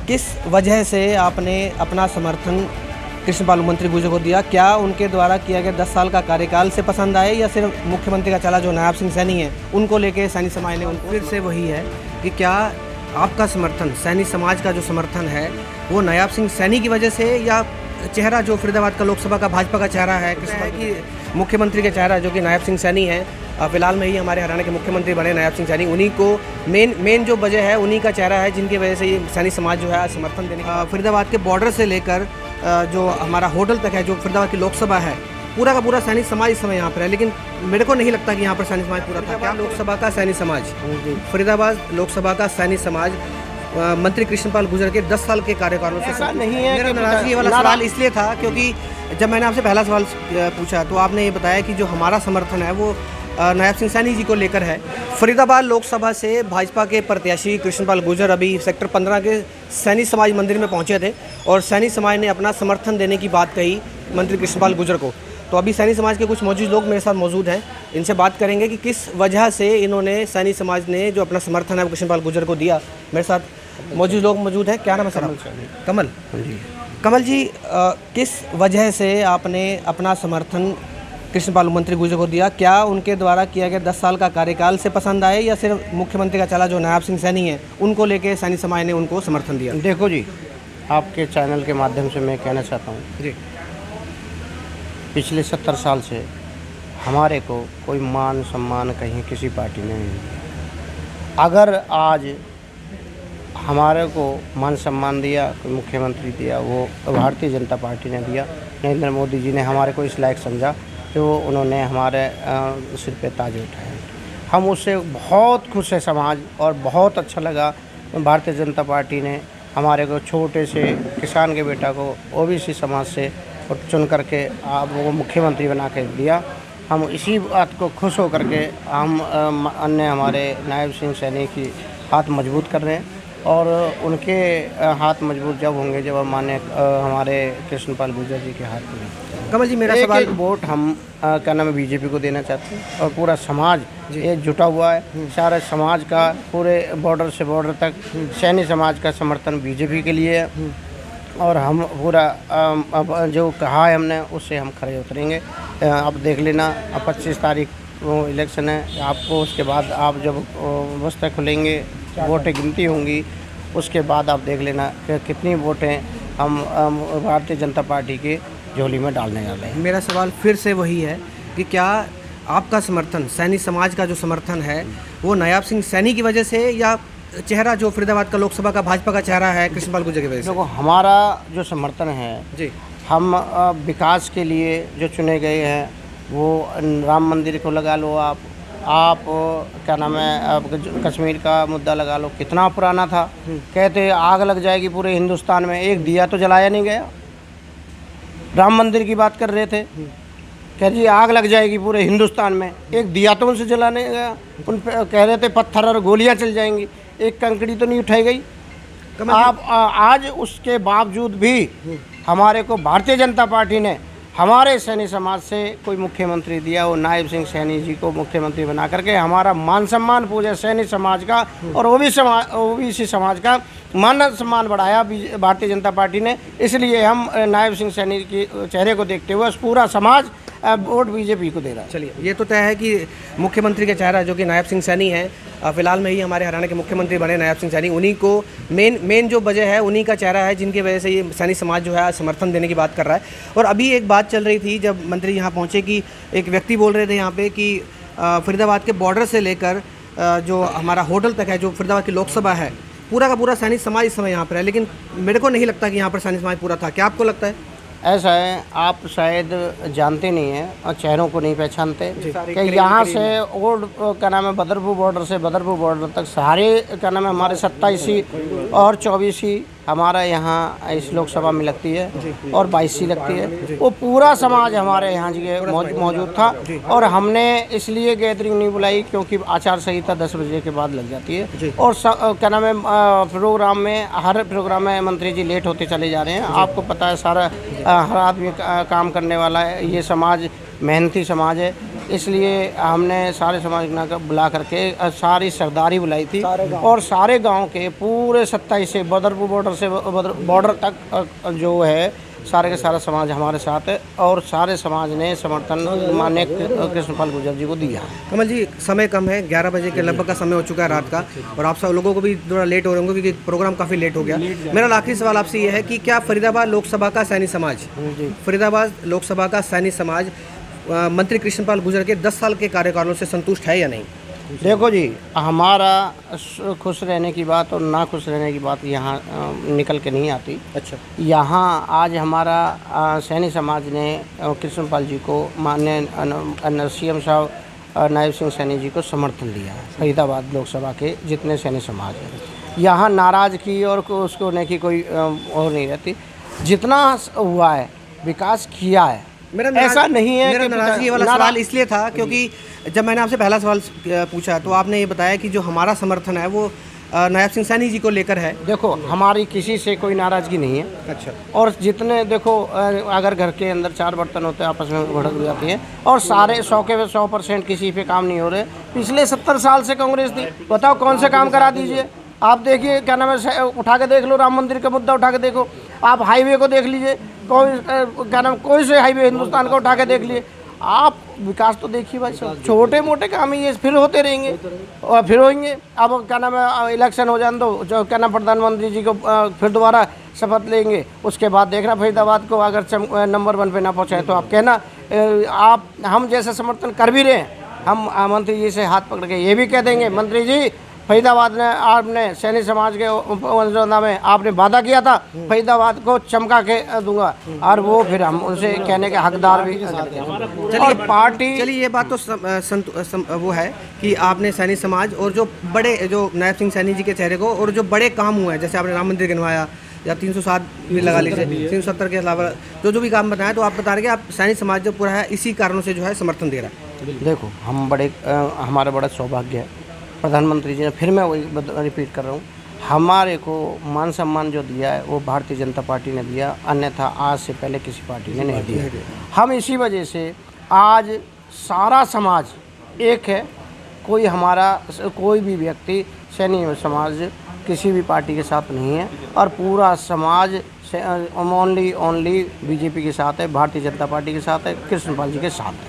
किस वजह से आपने अपना समर्थन कृष्णपाल मंत्री गुर्जर को दिया? क्या उनके द्वारा किया गया 10 साल का कार्यकाल से पसंद आए या सिर्फ मुख्यमंत्री का चला जो नायब सिंह सैनी है उनको लेके सैनी समाज ने उनको? फिर से वही है कि क्या आपका समर्थन सैनी समाज का जो समर्थन है वो नायब सिंह सैनी की वजह से या चेहरा जो फरीदाबाद का लोकसभा का भाजपा का चेहरा है कि मुख्यमंत्री का चेहरा जो कि नायब सिंह सैनी है, फिलहाल में ही हमारे हरियाणा के मुख्यमंत्री बने नायब सिंह सैनी, उन्हीं को मेन जो वजह है उन्हीं का चेहरा है जिनकी वजह से ये सैनी समाज जो है समर्थन देने फरीदाबाद के बॉर्डर से लेकर जो हमारा होटल तक है, जो फरीदाबाद की लोकसभा है, पूरा का पूरा सैनी समाज इस समय यहाँ पर है। लेकिन मेरे को नहीं लगता कि यहाँ पर सैनी समाज पूरा था। क्या लोकसभा का सैनी समाज, फरीदाबाद लोकसभा का सैनी समाज मंत्री कृष्णपाल गुर्जर के 10 साल के कार्यकालों से ऐसा नहीं है। मेरा नाराजगी वाला सवाल इसलिए था क्योंकि जब मैंने आपसे पहला सवाल पूछा तो आपने ये बताया कि जो हमारा समर्थन है वो नायब सिंह सैनी जी को लेकर है। फरीदाबाद लोकसभा से भाजपा के प्रत्याशी कृष्णपाल गुर्जर अभी सेक्टर 15 के सैनी समाज मंदिर में पहुंचे थे और सैनी समाज ने अपना समर्थन देने की बात कही मंत्री कृष्णपाल गुर्जर को। तो अभी सैनी समाज के कुछ मौजूद लोग मेरे साथ मौजूद हैं, इनसे बात करेंगे कि किस वजह से इन्होंने सैनी समाज ने जो अपना समर्थन है कृष्णपाल गुर्जर को दिया। मेरे साथ मौजूद लोग मौजूद हैं। क्या नाम है सर? कमल जी। कमल जी, किस वजह से आपने अपना समर्थन कृष्णपाल मंत्री गुर्जर को दिया? क्या उनके द्वारा किया गया 10 साल का कार्यकाल से पसंद आए या सिर्फ मुख्यमंत्री का चला जो नायब सिंह सैनी है उनको लेके सैनी समाज ने उनको समर्थन दिया? देखो जी, आपके चैनल के माध्यम से मैं कहना चाहता हूँ जी, पिछले 70 साल से हमारे को कोई मान सम्मान कहीं किसी पार्टी ने नहीं दिया। अगर आज हमारे को मान सम्मान दिया, कोई मुख्यमंत्री दिया, वो भारतीय जनता पार्टी ने दिया। नरेंद्र मोदी जी ने हमारे को इस लायक समझा कि वो उन्होंने हमारे सिर पे ताज उठाया। हम उससे बहुत खुश है समाज, और बहुत अच्छा लगा भारतीय जनता पार्टी ने हमारे को छोटे से किसान के बेटा को ओबीसी समाज से और चुन करके आप वो मुख्यमंत्री बना के दिया। हम इसी बात को खुश होकर के हम अन्य हमारे नायब सिंह सैनी की हाथ मजबूत कर रहे हैं, और उनके हाथ मजबूत जब होंगे जब हमारे कृष्णपाल गुर्जर जी के हाथ में। कमल जी, मेरा सवाल, एक वोट हम क्या नाम है बीजेपी को देना चाहते हैं, और पूरा समाज ये जुटा हुआ है। सारे समाज का पूरे बॉर्डर से बॉर्डर तक सैनी समाज का समर्थन बीजेपी के लिए है, और हम पूरा जो कहा है हमने उससे हम खड़े उतरेंगे। आप देख लेना, 25 तारीख वो इलेक्शन है, आपको उसके बाद आप जब बस्ते खुलेंगे, वोटें गिनती होंगी, उसके बाद आप देख लेना कि कितनी वोटें हम भारतीय जनता पार्टी के झोली में डालने जा रहे हैं। मेरा सवाल फिर से वही है कि क्या आपका समर्थन सैनी समाज का जो समर्थन है वो नायब सिंह सैनी की वजह से या चेहरा जो फरीदाबाद का लोकसभा का भाजपा का चेहरा है कृष्णपाल गुर्जर की वजह से? देखो, हमारा जो समर्थन है जी, हम विकास के लिए जो चुने गए हैं, वो राम मंदिर को लगा लो, आप क्या नाम है, आप कश्मीर का मुद्दा लगा लो, कितना पुराना था। कहते आग लग जाएगी पूरे हिंदुस्तान में, एक दिया तो जलाया नहीं गया। राम मंदिर की बात कर रहे थे, कह जी आग लग जाएगी पूरे हिंदुस्तान में, एक दिया तो उनसे जलाने गया। उन कह रहे थे पत्थर और गोलियां चल जाएंगी, एक कंकड़ी तो नहीं उठाई गई। आप आज उसके बावजूद भी हमारे को भारतीय जनता पार्टी ने हमारे सैनी समाज से कोई मुख्यमंत्री दिया, वो नायब सिंह सैनी जी को मुख्यमंत्री बना करके हमारा मान सम्मान पूजा सैनी समाज का और ओबीसी समाज का मान सम्मान बढ़ाया भारतीय जनता पार्टी ने। इसलिए हम नायब सिंह सैनी के चेहरे को देखते हुए पूरा समाज वोट बीजेपी को दे रहा है। चलिए, ये तो तय है कि मुख्यमंत्री का चेहरा जो कि नायब सिंह सैनी है, फिलहाल में ही हमारे हरियाणा के मुख्यमंत्री बने नायब सिंह सैनी, उन्हीं को मेन जो वजह है उन्हीं का चेहरा है जिनकी वजह से ये सैनी समाज जो है समर्थन देने की बात कर रहा है। और अभी एक बात चल रही थी जब मंत्री यहाँ पहुँचे कि एक व्यक्ति बोल रहे थे यहाँ पे कि फरीदाबाद के बॉर्डर से लेकर जो हमारा होटल तक है, जो फरीदाबाद की लोकसभा है, पूरा का पूरा सैनी समाज इस समय यहाँ पर है। लेकिन मेरे को नहीं लगता कि यहाँ पर सैनी समाज पूरा था। क्या आपको लगता है? ऐसा है, आप शायद जानते नहीं हैं और चेहरों को नहीं पहचानते कि यहाँ से ओल्ड क्या नाम है बदरपुर बॉर्डर से बदरपुर बॉर्डर तक सारे क्या नाम है हमारे 27 और 24 हमारा यहाँ इस लोकसभा में लगती है और 22 लगती है। वो पूरा समाज हमारे यहाँ जगह मौजूद था, और हमने इसलिए गैदरिंग नहीं बुलाई क्योंकि आचार संहिता 10 बजे के बाद लग जाती है। और क्या नाम है प्रोग्राम में, हर प्रोग्राम में मंत्री जी लेट होते चले जा रहे हैं। आपको पता है, सारा हर आदमी काम करने वाला है, ये समाज मेहनती समाज है। इसलिए हमने सारे समाज को बुला करके सारी सरदारी बुलाई थी और सारे गांव के पूरे 27 से बदरपुर बॉर्डर तक जो है सारे का सारा समाज हमारे साथ है और सारे समाज ने समर्थन माननीय कृष्णपाल गुर्जर जी को दिया। कमल जी, समय कम है, 11 बजे के लगभग का समय हो चुका है रात का, और आप सब लोगों को भी थोड़ा लेट हो रहे होंगे क्योंकि प्रोग्राम काफ़ी लेट हो गया। मेरा आखिरी सवाल आपसे ये है कि क्या फरीदाबाद लोकसभा का सैनी समाज मंत्री कृष्णपाल गुर्जर के 10 साल के कार्यकालों से संतुष्ट है या नहीं? देखो जी, हमारा खुश रहने की बात और ना खुश रहने की बात यहाँ निकल के नहीं आती। अच्छा, यहाँ आज हमारा सैनी समाज ने कृष्णपाल जी को माननीय CM साहब नायब सिंह सैनी जी को समर्थन दिया है। फरीदाबाद लोकसभा के जितने सैनी समाज हैं, यहाँ नाराज़ की और उसको होने की कोई और नहीं रहती। जितना हुआ है विकास किया है, ऐसा नहीं है। मेरा नाराज़गी वाला सवाल इसलिए था क्योंकि जब मैंने आपसे पहला सवाल पूछा तो आपने ये बताया कि जो हमारा समर्थन है वो नायब सिंह सैनी जी को लेकर है। देखो, हमारी किसी से कोई नाराज़गी नहीं है। अच्छा। और जितने देखो, अगर घर के अंदर 4 बर्तन होते हैं आपस में भड़क जाती है और सारे 100% किसी पे काम नहीं हो रहे। पिछले 70 साल से कांग्रेस थी, बताओ कौन से काम करा दीजिए। आप देखिए, क्या नाम है, उठा के देख लो, राम मंदिर का मुद्दा उठा के देखो, आप हाईवे को देख लीजिए, कोई से हाईवे हिंदुस्तान को उठा के देख लिए आप। विकास तो देखिए भाई साहब, छोटे मोटे काम ही ये फिर होते रहेंगे और फिर होंगे। अब क्या नाम है, इलेक्शन हो जाने दो, जो क्या नाम प्रधानमंत्री जी को फिर दोबारा शपथ लेंगे, उसके बाद देखना फरीदाबाद को अगर नंबर 1 पे ना पहुँचाए तो आप कहना आप हम जैसा समर्थन कर भी रहे हैं। हम मंत्री जी से हाथ पकड़ के ये भी कह देंगे, मंत्री जी फरीदाबाद ने आपने सैनी समाज के वंशजों में आपने वादा किया था फरीदाबाद को चमका के दूंगा, और वो फिर हम उनसे कहने के हकदार भी। चलिए पार्टी, चलिए ये बात तो वो है कि आपने सैनी समाज और जो बड़े जो नायब सिंह सैनी जी के चेहरे को और जो बड़े काम हुए हैं, जैसे आपने राम मंदिर बनवाया या 307 भी लगा लीजिए, 370 के अलावा जो भी काम बताया, तो आप बता रहे कि आप सैनी समाज जो पूरा है इसी कारणों से जो है समर्थन दे रहा है। देखो, हम हमारा बड़ा सौभाग्य है, प्रधानमंत्री जी ने, फिर मैं वही रिपीट कर रहा हूँ, हमारे को मान सम्मान जो दिया है वो भारतीय जनता पार्टी ने दिया, अन्यथा आज से पहले किसी पार्टी ने नहीं दिया। हम इसी वजह से आज सारा समाज एक है। कोई भी व्यक्ति सैनी समाज किसी भी पार्टी के साथ नहीं है और पूरा समाज ओनली बीजेपी के साथ है, भारतीय जनता पार्टी के साथ है, कृष्णपाल जी के साथ है।